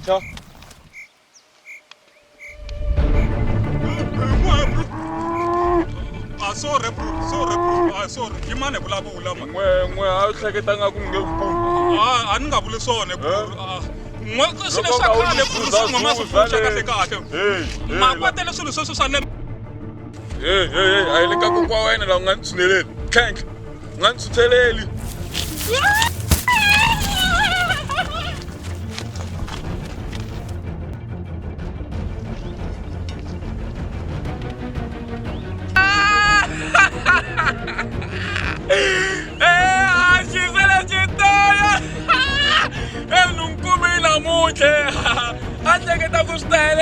Ciao. Sorry bro, sorry. Hi mani vulavula ma. N'we a hleketa nga ku nge vukulu. A ni nga vuli swona bro. N'we swilo swa khale bro, swin'we ma swi pfuxa kahle kahle. Ma kwatele swilo sweswo swa le. Hey, a hi le ka kokwa wa wena la u nga ni tshuneleli. Khenk. U nga ni tshuneleli. Eu não comi na mucha. Até que tá gostando,